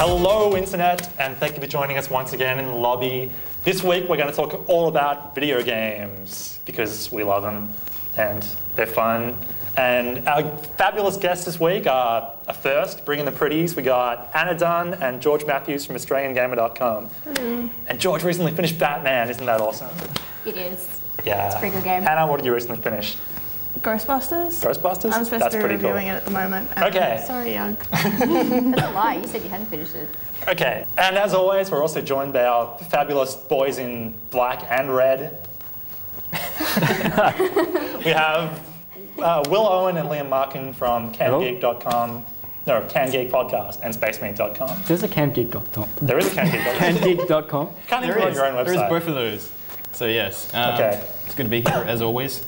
Hello, Internet, and thank you for joining us once again in the lobby. This week, we're going to talk all about video games because we love them and they're fun. And our fabulous guests this week are, first, bringing the pretties, we got Anna Dunn and George Matthews from AustralianGamer.com. Hello. And George recently finished Batman, isn't that awesome? It is. Yeah. It's a pretty good game. Anna, what did you recently finish? Ghostbusters. Ghostbusters? I'm supposed to be reviewing it at the moment. Okay. Sorry, Young. That's a lie. You said you hadn't finished it. Okay, and as always, we're also joined by our fabulous boys in black and red. We have Will Owen and Liam Markin from CanGeek.com. No, CanGeek Podcast and SpaceMate.com. There's a CanGeek.com. There is a CanGeek.com. CanGeek.com. Can't even run your own website. There is both of those. So yes. Okay. It's good to be here as always.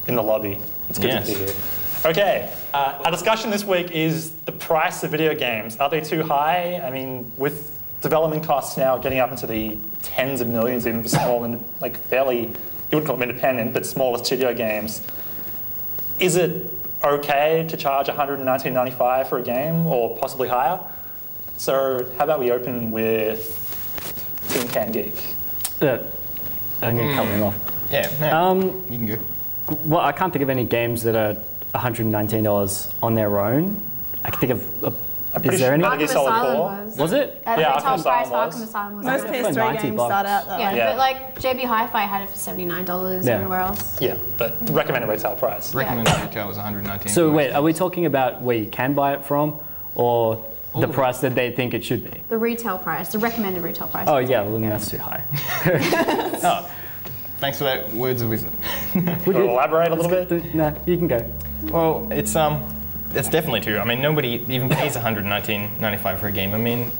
In the lobby. It's good to be here. Okay, our discussion this week is the price of video games. Are they too high? I mean, with development costs now getting up into the tens of millions, even for small and like fairly, you wouldn't call them independent, but smaller studio games. Is it okay to charge $119.95 for a game, or possibly higher? So, how about we open with Team CanGeek? I'm going to cut me off. Yeah. You can go. Well, I can't think of any games that are $119 on their own. I can think of. Is there any? Arkham Asylum Was it? At Yeah, retail Arkham price Asylum for was. Arkham Asylum was Most over PS3 $90 games start out that way. Yeah, but like JB Hi-Fi had it for $79 Yeah. everywhere else. Yeah, but recommended retail price. Recommended retail was 119. So wait, are we talking about where you can buy it from, or the price that they think it should be? The retail price, the recommended retail price. Oh yeah, well then that's too high. Oh, thanks for that words of wisdom. Would you elaborate a little bit? No, you can go. Well, it's definitely true. I mean, nobody even pays $119.95 for a game. I mean,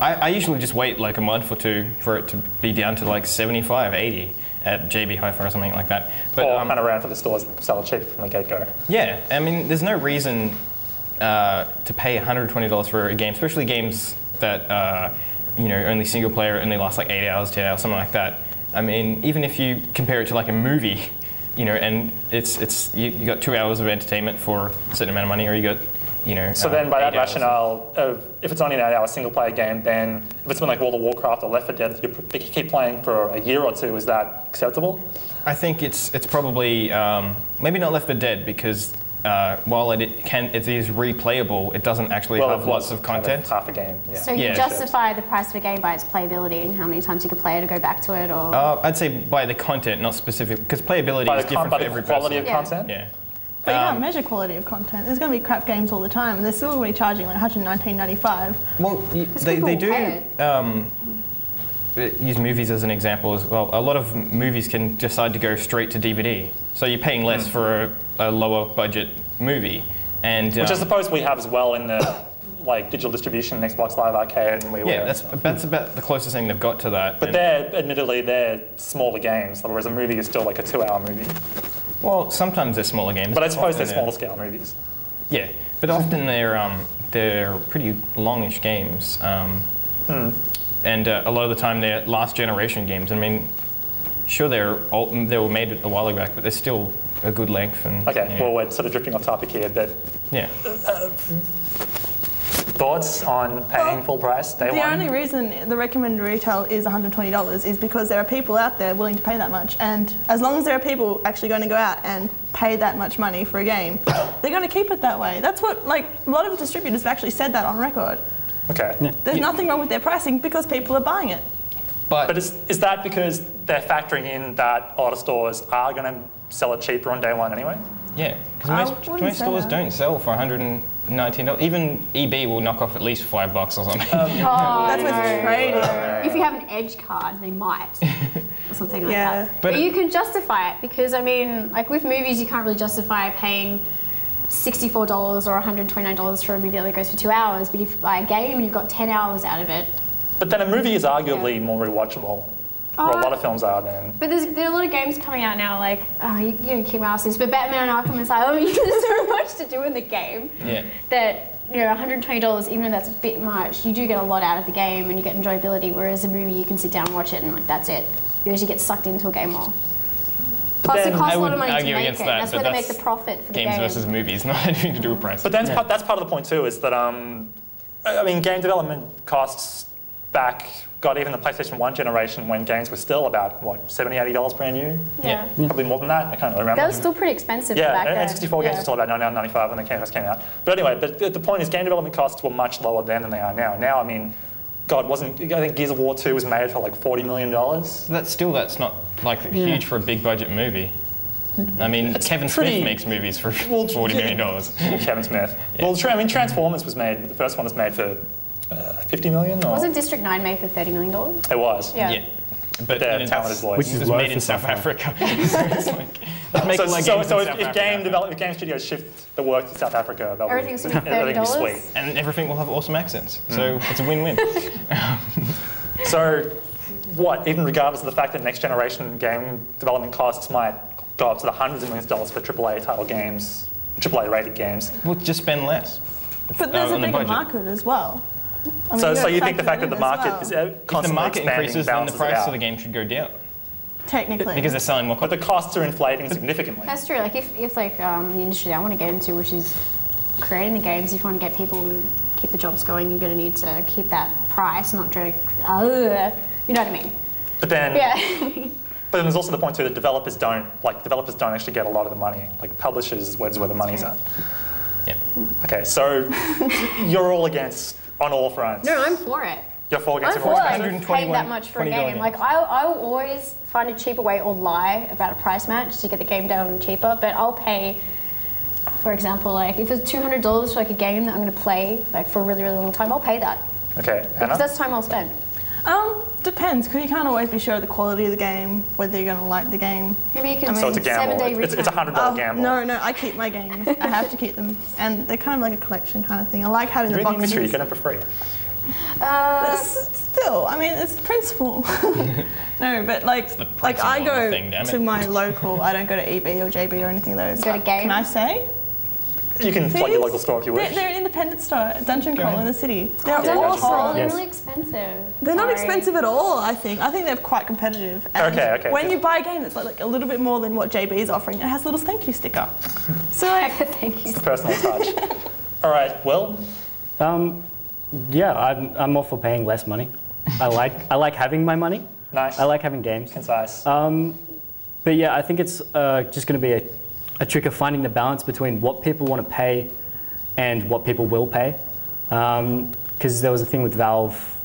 I usually just wait like a month or two for it to be down to like 75, 80 at JB Hi-Fi or something like that. But Or hunt around for the stores that sell it cheap from the get-go. yeah, I mean, there's no reason to pay $120 for a game, especially games that only single player, only last like 8 hours, 10 hours, something like that. I mean, even if you compare it to like a movie, and it's you got 2 hours of entertainment for a certain amount of money, or you got, So then by that 8 hours. rationale, if it's only an 8 hour single player game, then if it's been like World of Warcraft or Left 4 Dead, you keep playing for a year or two, is that acceptable? I think it's probably maybe not Left 4 Dead, because while it is replayable, it doesn't actually have lots of content. Half a game, yeah. So you Yeah, justify the price of a game by its playability and how many times you could play it or go back to it, or... I'd say by the content, not specific, because playability is different for every person. Quality of content? Yeah. But you can't measure quality of content. There's going to be crap games all the time, and they're still going to be charging like $119.95. Well, they do use movies as an example as well. A lot of movies can decide to go straight to DVD, so you're paying less for a lower budget movie, and Which I suppose we have as well in the digital distribution, Xbox Live Arcade, and that's about the closest thing they've got to that. But they're smaller games, whereas a movie is still like a 2 hour movie. Well, sometimes they're smaller games. But I suppose they're smaller scale movies. Yeah, but often they're pretty longish games, and a lot of the time they're last generation games. I mean, sure they were made a while back, but they're still a good length. And Okay, well we're sort of drifting off topic here, but yeah. Thoughts on paying full price day one? The only reason the recommended retail is $120 is because there are people out there willing to pay that much, and as long as there are people actually going to go out and pay that much money for a game, they're going to keep it that way. That's what a lot of distributors have actually said that on record. Okay. Yeah. There's nothing wrong with their pricing because people are buying it. But is that because they're factoring in that a lot of stores are going to sell it cheaper on day one anyway? Yeah, because most stores don't sell for $119. Even EB will knock off at least $5 or something. That's with trading. If you have an Edge card, they might. Or something like Yeah. that. But you can justify it, because, I mean, like with movies, you can't really justify paying $64 or $129 for a movie that only goes for 2 hours. But if you buy a game and you've got 10 hours out of it... But then a movie is arguably more rewatchable. Or a lot of films are then. But there are a lot of games coming out now, like, you can keep asking this, but Batman and Arkham Asylum, there's so much to do in the game that, $120, even though that's a bit much, you do get a lot out of the game and you get enjoyability, whereas a movie you can sit down and watch it and like that's it. You actually get sucked into a game more. Plus, it costs a lot of money to make it. That's where they make the profit for the game. Games versus movies, not anything to do with price. But that's part of the point too, is that I mean, game development costs back, got even the PlayStation 1 generation when games were still about, what, $70, $80 brand new? Yeah. Probably more than that, I can't really remember. That was still pretty expensive for back then. And 64 games were still about $99, $95 when they first came out. But anyway, the point is game development costs were much lower then than they are now. Now, I mean, God, I think Gears of War 2 was made for like $40 million. That's not like huge for a big budget movie. I mean, Kevin Smith makes movies for $40 million. Kevin Smith. Yeah. Well, I mean, Transformers was made, the first one was made for $50 million? Or? Wasn't District 9 made for $30 million? It was. Yeah. But they're talented boys. Which is made in South Africa. So if game studios shift the work to South Africa, everything's going to be $30. Sweet. And everything will have awesome accents. So it's a win-win. So what, even regardless of the fact that next generation game development costs might go up to the hundreds of millions of dollars for AAA title games, AAA rated games. We'll just spend less. But there's a bigger market as well. I mean, so you think the fact that the market is constantly if the market increases, then the price of the game should go down. Technically. Because they're selling more. But the costs are inflating significantly. That's true. Like if like the industry I want to get into, which is creating the games, if you want to get people and keep the jobs going, you're going to need to keep that price, not drag. You know what I mean? But then, yeah. But then there's also the point too that developers don't actually get a lot of the money. Like publishers is where the money's at. Yeah. Okay, so you're all against on all fronts. No, I'm for it. You're for against I'm for paying that much for a game. Like I will always find a cheaper way or lie about a price match to get the game down cheaper. But I'll pay, for example, like if it's $200 for like a game that I'm going to play like for a really really long time, I'll pay that. Okay, because that's time well spent. Depends, because you can't always be sure of the quality of the game, whether you're going to like the game. Maybe you can. So it's a gamble. 7-day It's a $100 gamble. No, I keep my games. I have to keep them, and they're kind of like a collection kind of thing. I like having the boxes. You get them for free. Still, I mean, it's the principle. No, but like I go to my local. I don't go to EB or JB or anything of those. Go to Game. Can I say? You can plug your local store if you wish. They're an independent store, Dungeon Crawl in the city. They're awesome. They're really expensive. They're not expensive at all, I think. I think they're quite competitive. And okay. When you buy a game that's like a little bit more than what JB is offering, it has a little thank you sticker. So like, thank you. It's the personal touch. All right, Will? Yeah, I'm all for paying less money. I like having my money. Nice. I like having games. Concise. But yeah, I think it's just going to be a trick of finding the balance between what people want to pay and what people will pay. Because there was a thing with Valve,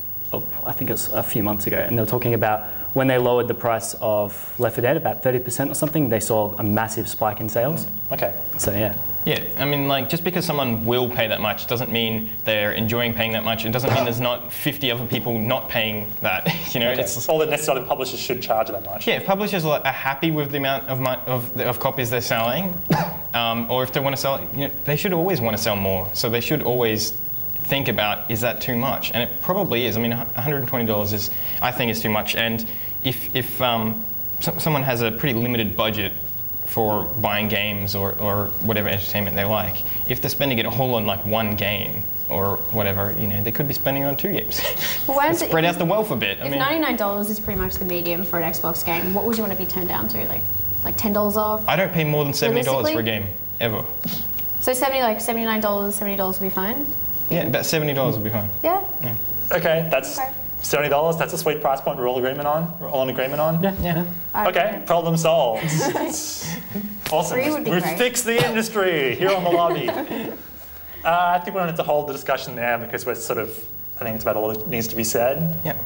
I think it was a few months ago, and they were talking about when they lowered the price of Left 4 Dead about 30% or something, they saw a massive spike in sales. Okay. So yeah. Yeah, I mean, like, just because someone will pay that much doesn't mean they're enjoying paying that much. It doesn't mean there's not 50 other people not paying that. You know, it's all that necessarily publishers should charge that much. Yeah, if publishers are happy with the amount of copies they're selling, or if they want to sell, they should always want to sell more. So they should always think about, is that too much? And it probably is. I mean, $120 I think is too much. And if someone has a pretty limited budget for buying games or whatever entertainment they like, if they're spending it all on like one game or whatever, they could be spending it on 2 games. Well, spread out the wealth a bit. If $99 is pretty much the medium for an Xbox game, what would you want to be turned down to? Like $10 off? I don't pay more than $70 for a game ever. So $79 would be fine? Yeah, about $70 would be fine. Yeah. Okay, that's $70. That's a sweet price point we're all in agreement on. Yeah. Okay, problem solved. Awesome. We've fixed the industry here on the lobby. I think we wanted to hold the discussion there because I think it's about all that needs to be said. Yeah.